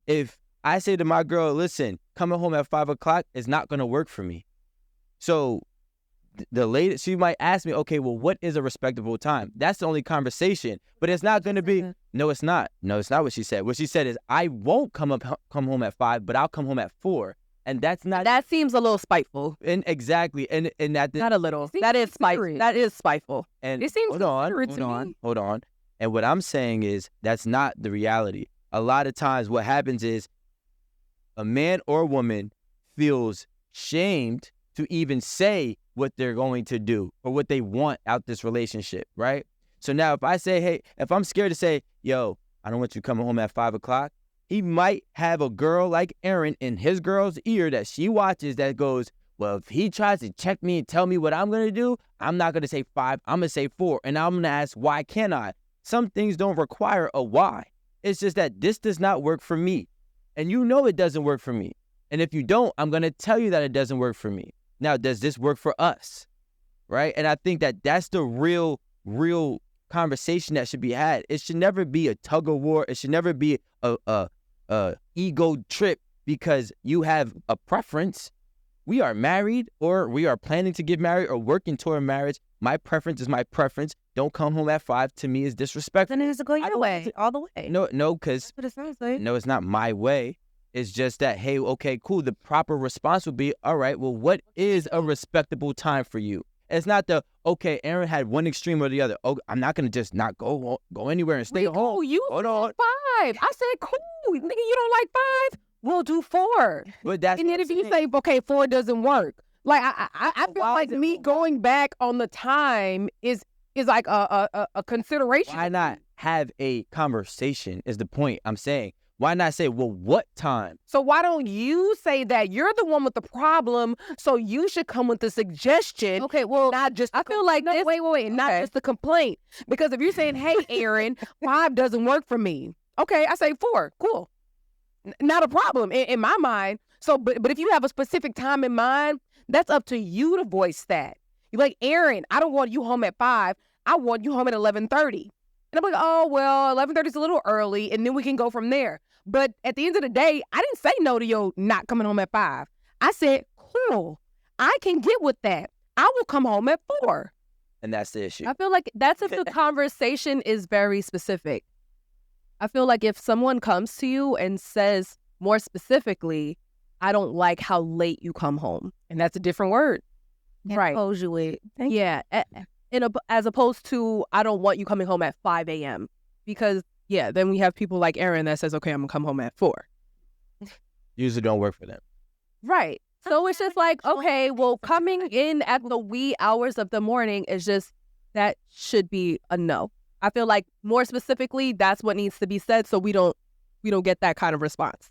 if I say to my girl, listen, coming home at 5 o'clock is not going to work for me. So the latest, she might ask me, okay, well, what is a respectable time? That's the only conversation. But it's not going to be, no, it's not. No, it's not what she said. What she said is, I won't come home at 5, but I'll come home at 4. And that's not. That seems a little spiteful. And exactly. And that. Not a little. That is spiteful. That is spiteful. And it seems hold on. And what I'm saying is, that's not the reality. A lot of times what happens is a man or woman feels shamed to even say what they're going to do or what they want out this relationship, right? So now if I say, hey, if I'm scared to say, yo, I don't want you coming home at 5 o'clock, he might have a girl like Erin in his girl's ear that she watches that goes, well, if he tries to check me and tell me what I'm going to do, I'm not going to say 5, I'm going to say 4. And I'm going to ask, why can't I? Some things don't require a why. It's just that this does not work for me. And you know it doesn't work for me. And if you don't, I'm going to tell you that it doesn't work for me. Now, does this work for us? Right? And I think that that's the real conversation that should be had. It should never be a tug of war. It should never be a ego trip because you have a preference. We are married or we are planning to get married or working toward marriage. My preference is my preference. Don't come home at 5 to me is disrespectful. Then it has to go your way, all the way. No, because that's what it sounds like. No, it's not my way. It's just that, hey, okay, cool. The proper response would be, all right, well, what is a respectable time for you? It's not the, okay, Erin had one extreme or the other. Oh, I'm not going to just not go anywhere and stay home. You Hold on. 5. I said, cool. Nigga, you don't like 5? We'll do 4. But that's and then if you say, okay, 4 doesn't work. Like, I feel like me going back on the time is like a consideration. Why not have a conversation is the point I'm saying. Why not say, well, what time? So why don't you say that you're the one with the problem, so you should come with the suggestion? Okay, well, not just. I feel like this. Wait, not just the complaint. Because if you're saying, hey, Erin, 5 doesn't work for me. Okay, I say 4. Cool. Not a problem in my mind. So, but if you have a specific time in mind, that's up to you to voice that. You're like, Erin, I don't want you home at 5. I want you home at 11:30. And I'm like, oh, well, 11:30 is a little early, and then we can go from there. But at the end of the day, I didn't say no to your not coming home at 5. I said, cool, I can get with that. I will come home at 4. And that's the issue. I feel like that's if the conversation is very specific. I feel like if someone comes to you and says more specifically, I don't like how late you come home. And that's a different word. Right. Yeah. As opposed to, I don't want you coming home at 5 a.m. Because, yeah, then we have people like Erin that says, okay, I'm going to come home at 4. Usually don't work for them. Right. So it's just like, okay, well, coming in at the wee hours of the morning is just, that should be a no. I feel like more specifically, that's what needs to be said so we don't get that kind of response.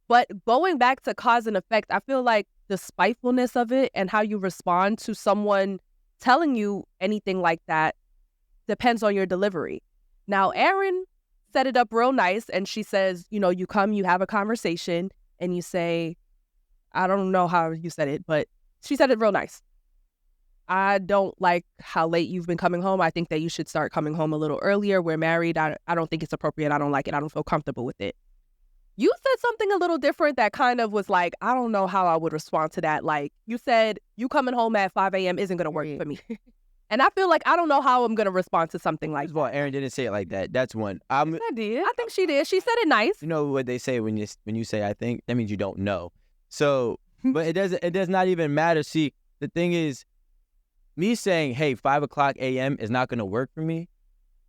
But going back to cause and effect, I feel like the spitefulness of it and how you respond to someone telling you anything like that depends on your delivery. Now, Erin set it up real nice, and she says, you come, you have a conversation, and you say, I don't know how you said it, but she said it real nice. I don't like how late you've been coming home. I think that you should start coming home a little earlier. We're married. I don't think it's appropriate. I don't like it. I don't feel comfortable with it. You said something a little different that kind of was like, I don't know how I would respond to that. Like, you said, you coming home at 5 a.m. isn't going to work for me. And I feel like I don't know how I'm going to respond to something like that. Well, Erin didn't say it like that. That's one. I did. I think she did. She said it nice. You know what they say when you say I think? That means you don't know. So, but it does not even matter. See, the thing is, me saying, hey, 5 o'clock a.m. is not going to work for me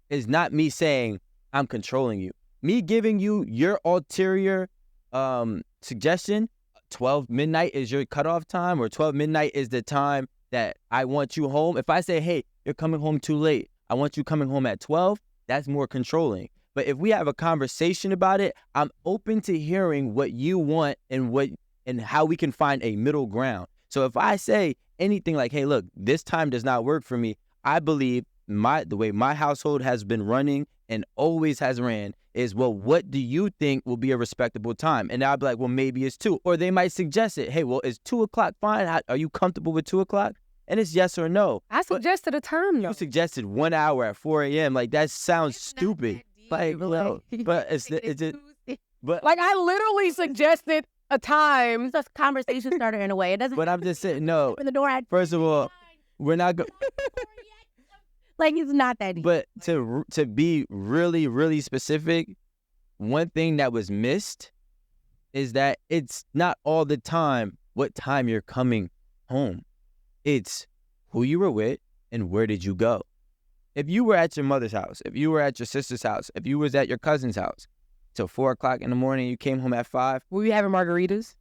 is not me saying I'm controlling you. Me giving you your ulterior suggestion, 12 midnight is your cutoff time, or 12 midnight is the time that I want you home. If I say, hey, you're coming home too late, I want you coming home at 12, that's more controlling. But if we have a conversation about it, I'm open to hearing what you want and how we can find a middle ground. So if I say anything like, hey, look, this time does not work for me, I believe the way my household has been running and always has ran is, well, what do you think will be a respectable time? And I'll be like, well, maybe it's 2. Or they might suggest it. Hey, well, is 2 o'clock fine? Are you comfortable with 2 o'clock? And it's yes or no. I suggested a term, though. You suggested 1 hour at 4 a.m. Like, that sounds stupid. Like, well, but it's But Like, I literally suggested a time. It's a conversation starter in a way. It doesn't. but I'm just saying, no. Open the door. First of all, we're not going. Like, it's not that deep. But to be really, really specific, one thing that was missed is that it's not all the time what time you're coming home. It's who you were with and where did you go. If you were at your mother's house, if you were at your sister's house, if you was at your cousin's house till 4 o'clock in the morning, you came home at 5. Were you having margaritas?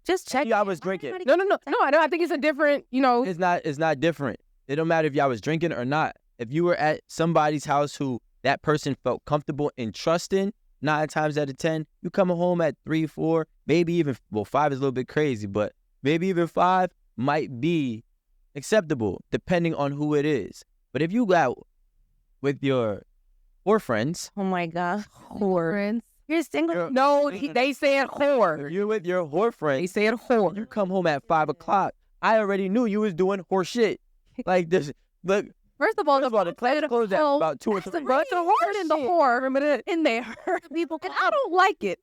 Just check. Y'all was drinking. No. I think it's a different, It's not different. It don't matter if y'all was drinking or not. If you were at somebody's house who that person felt comfortable and trusting, 9 times out of 10, you coming home at 3, 4, maybe even, 5 is a little bit crazy, but maybe even 5 might be acceptable depending on who it is. But if you go out with your whore friends, Oh my God. Friends. You're single. No, they said whore. if you're with your whore They friends, said whore. you come home at 5 o'clock. I already knew you was doing horse shit. Like this, look. First of all, the class closed at about 2 or 3. There's a bunch of horse in the whore in there. People And I don't like it.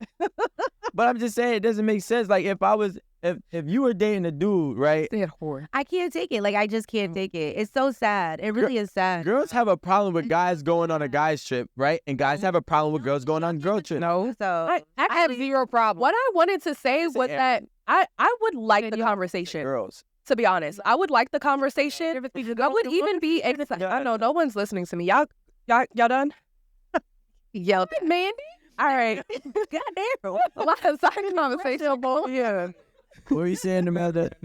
But I'm just saying it doesn't make sense. Like if you were dating a dude, right? Said whore. I can't take it. Like, I just can't take it. It's so sad. It really is sad. Girls have a problem with guys going on a guy's trip, right? And guys have a problem with girls going on girl trip. No. So I have zero problem. What I wanted to say was that I would like the conversation. Girls. To be honest, I would like the conversation. I would even be excited. I know no one's listening to me. Y'all done? yelled. Mandy? All right. Goddamn. A lot of side conversation. Yeah. What were you saying about that?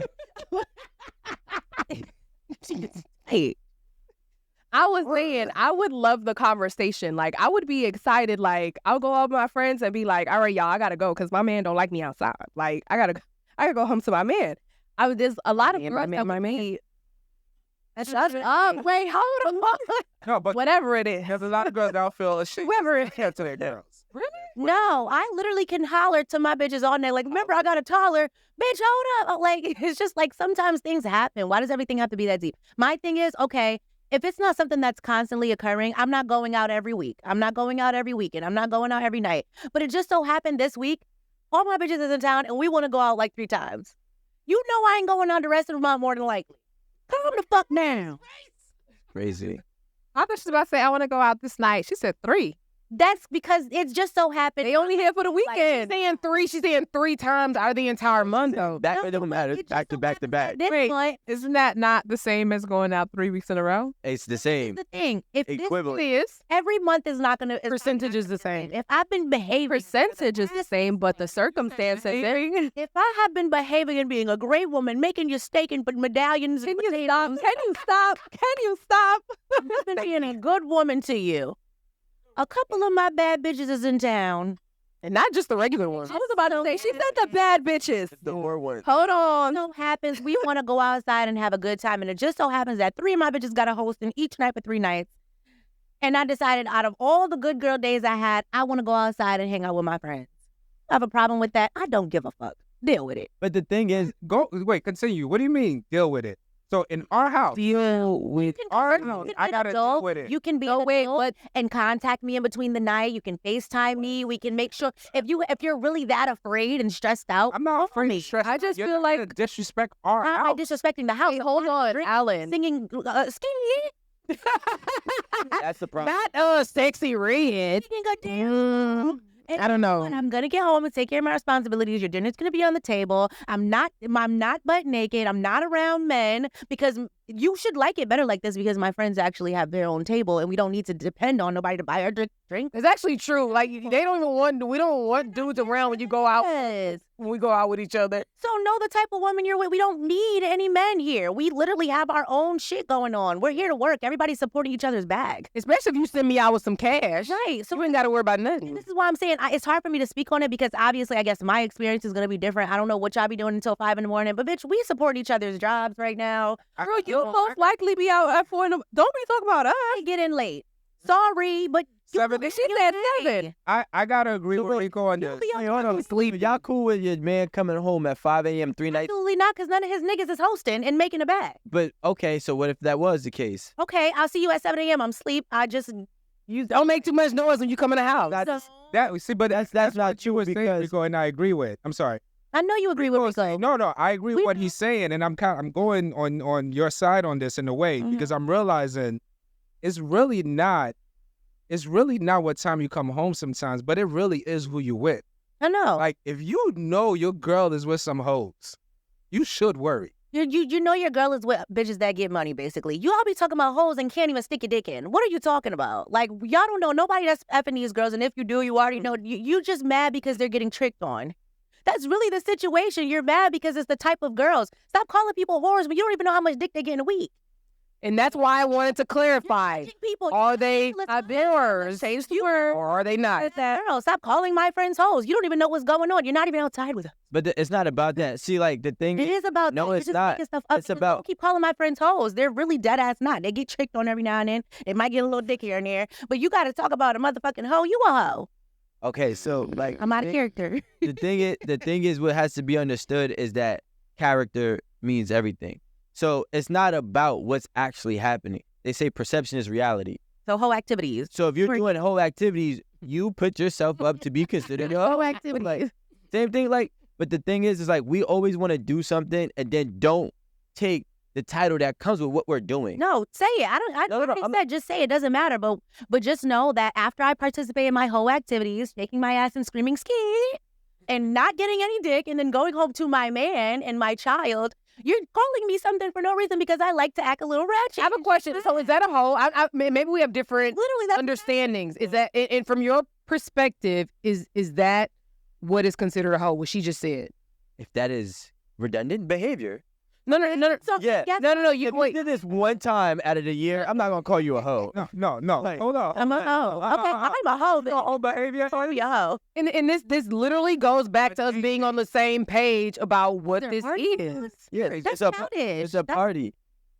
Hey, I was saying I would love the conversation. Like, I would be excited. Like, I'll go out with my friends and be like, all right, y'all, I gotta go because my man don't like me outside. Like, I gotta go home to my man. There's a lot of girls that would be, shut up. Wait, hold on. No, but Whatever it is. there's a lot of girls that don't feel ashamed. Whoever it Yeah, to their girls. no, I literally can holler to my bitches all night. Like, remember, I got a taller. Bitch, hold up. Like, it's just like sometimes things happen. Why does everything have to be that deep? My thing is, okay, if it's not something that's constantly occurring, I'm not going out every week. I'm not going out every weekend. I'm not going out every night. But it just so happened this week, all my bitches is in town and we want to go out like 3 times. You know I ain't going out the rest of the month more than likely. Calm the fuck down. Crazy. I thought she was about to say, I want to go out this night. She said 3. That's because it just so happened. They only here for the She's weekend. saying 3. She's saying 3 times out of the entire month, though. That it don't matter. It just Back to so back to happened back. at this Wait. point, Isn't that not the same as going out 3 weeks in a row? It's the same. the thing. If this Equivalent. It is. every month is not gonna Percentage is the same. If I've been behaving, Percentage is the same, but the circumstances. if I have been behaving and being a great woman, making you steak and medallions, Can and you stop? potatoes, Can you stop? Can you stop? I've been being a good woman to you. A couple of my bad bitches is in town. And not just the regular ones. I was about to say, she said the bad bitches. The more one. Hold on. So happens we want to go outside and have a good time, and it just so happens that 3 of my bitches got a hosting each night for 3 nights. And I decided, out of all the good girl days I had, I want to go outside and hang out with my friends. I have a problem with that. I don't give a fuck. Deal with it. But the thing is, Wait, continue. What do you mean, deal with it? So in our house, Deal with. our You house, can I be an gotta deal adult. with it. You can be No, an wait, adult but and contact me in between the night. You can FaceTime me. We can make sure if you're really that afraid and stressed out. I'm not afraid me. of stress. I just You're feel not like- gonna disrespect our How am I house. disrespecting the house? Wait, hold on, Alan. Singing skinny. that's the problem. Not sexy red. Singing goddamn. And I don't know. when I'm gonna get home and take care of my responsibilities, your dinner's gonna be on the table. I'm not butt naked. I'm not around men because you should like it better like this because my friends actually have their own table and we don't need to depend on nobody to buy our drink. It's actually true. Like they don't even want. We don't want dudes around when you go out. Yes. When we go out with each other. So know the type of woman you're with. We don't need any men here. We literally have our own shit going on. We're here to work. Everybody's supporting each other's bag. Especially if you send me out with some cash. Right. So You ain't got to worry about nothing. this is why I'm saying it's hard for me to speak on it because obviously I guess my experience is going to be different. I don't know what y'all be doing until 5 in the morning. But bitch, we support each other's jobs right now. Girl, you most likely be out at 4 in the... Don't be talking about us. I get in late. Sorry, but you 7. She said 7. I gotta agree with Rico on this. You'll be Hold on, sleep. Y'all cool with your man coming home at 5 a.m. 3 nights? absolutely not because none of his niggas is hosting and making a bag. But okay, so what if that was the case? Okay, I'll see you at 7 a.m. I'm asleep. I just You don't make too much noise when you come in the house. That's not true because Rico, and I agree with. I'm sorry. I know you agree with Rico. No, I agree with what he's saying, and I'm going on your side on this in a way because I'm realizing it's really not what time you come home sometimes, but it really is who you with. I know. Like if you know your girl is with some hoes, you should worry. You know your girl is with bitches that get money, basically. You all be talking about hoes and can't even stick your dick in. What are you talking about? Like, y'all don't know nobody that's effing these girls, and if you do, you already know. You just mad because they're getting tricked on. That's really the situation. You're mad because it's the type of girls. Stop calling people whores, but you don't even know how much dick they get in a week. And that's why I wanted to clarify. People, Are they whores? Change the word. Or are they not? Girl, stop calling my friends hoes. You don't even know what's going on. You're not even outside with them. but it's not about that. See, like the thing It is about no, that. it's You're just not. making stuff up. It's about Don't keep calling my friends hoes. They're really dead ass not. They get tricked on every now and then. They might get a little dick here and there. But you got to talk about a motherfucking hoe. You a hoe. okay. So like I'm out of character. the thing is what has to be understood is that character means everything. So it's not about what's actually happening. They say perception is reality. So hoe activities. So if you're doing whole activities, you put yourself up to be considered a whole activity. Like, same thing. Like, but the thing is like we always want to do something and then don't take the title that comes with what we're doing. No, say it. I said just say it. Doesn't matter. But just know that after I participate in my hoe activities, shaking my ass and screaming ski, and not getting any dick, and then going home to my man and my child, you're calling me something for no reason because I like to act a little ratchet. I have a question. So is that a hoe? Maybe we have different Literally, that's understandings. Is that, and from your perspective, is that what is considered a hoe? What she just said. If that is redundant behavior. No. So, Yeah. No. If you did this one time out of the year, I'm not gonna call you a hoe. No. Like, Hold on. I'm a hoe. Okay, I'm a hoe. Whole behavior. I'm a hoe. And this literally goes back to us being on the same page about what this is. Yeah, That's childish. it's a party.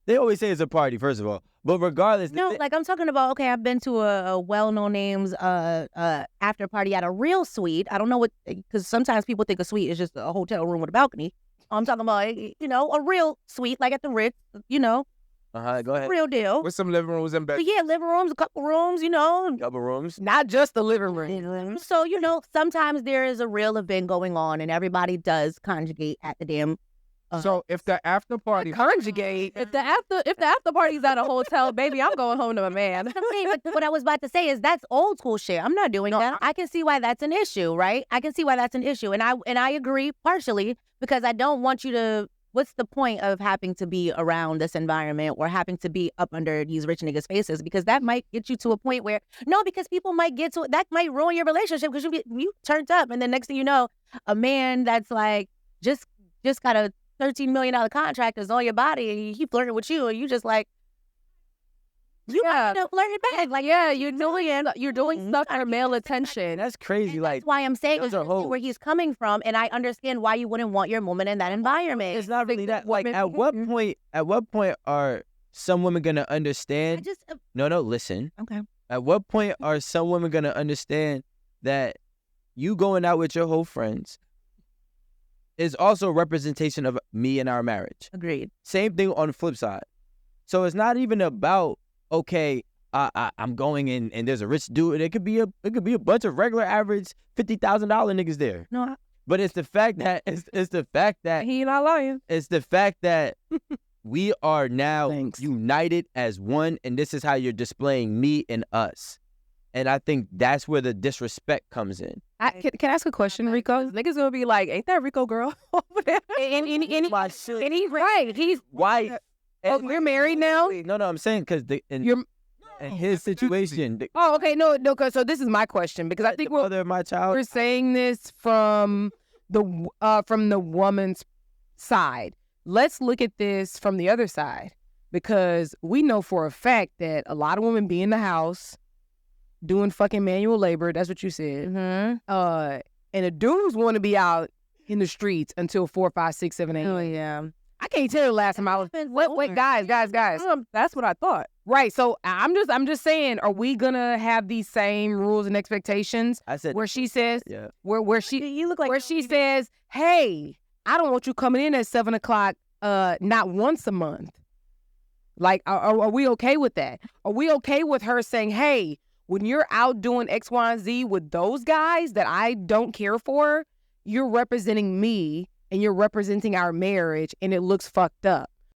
They always say it's a party, first of all. But regardless, No, like I'm talking about, okay, I've been to a well-known names after party at a real suite. I don't know what, because sometimes people think a suite is just a hotel room with a balcony. I'm talking about, a real suite, like at the Ritz, go ahead. real deal. With some living rooms and But bed. yeah, living rooms, a couple rooms, Couple rooms. Not just the living room. So, sometimes there is a real event going on and everybody does conjugate at the damn. So if the after party, Conjugate. If the after party's at a hotel, baby, I'm going home to my man. But what I was about to say is that's old school shit. I'm not doing that. I can see why that's an issue, right? I can see why that's an issue. And I agree partially because I don't want you to, what's the point of having to be around this environment or having to be up under these rich niggas' faces? Because that might get you to a point where, no, because people might get to it. That might ruin your relationship because you turned up. And then next thing you know, a man that's like, just got a $13 million contract is on your body and he flirting with you and you just like, you end up flirting back. Like, Yeah, you're doing stuff for male attention. That's crazy. Like, that's why I'm saying those are I see where he's coming from, and I understand why you wouldn't want your woman in that environment. it's not really that. Like, at what point are some women gonna understand? No, listen. Okay. At what point are some women gonna understand that you going out with your whole friends is also a representation of me and our marriage? Agreed. Same thing on the flip side. So it's not even about, okay, I'm going in and there's a rich dude. It could be a bunch of regular average $50,000 niggas there. No, But it's the fact that it's the fact that He not lying. it's the fact that we are now Thanks. united as one, and this is how you're displaying me and us. And I think that's where the disrespect comes in. Can I ask a question, Rico? Niggas gonna be like, ain't that Rico girl over there? And he's right. He's Why? Oh, we're married now? No, I'm saying because You're. in his situation, Oh, okay. No. Cause so this is my question because I think the mother of my child. we're saying this from the woman's side. Let's look at this from the other side because we know for a fact that a lot of women be in the house doing fucking manual labor. That's what you said. Mm-hmm. And the dudes want to be out in the streets until 4, 5, 6, 7, 8. Oh yeah. I can't tell you the last time I was. Wait, guys. That's what I thought. Right. So I'm just saying, are we gonna have these same rules and expectations? I said Where she says, yeah. where she You look like where she says, hey, I don't want you coming in at 7 o'clock, not once a month. Like, are we okay with that? Are we okay with her saying, hey, when you're out doing X, Y, and Z with those guys that I don't care for, you're representing me and you're representing our marriage, and it looks fucked up.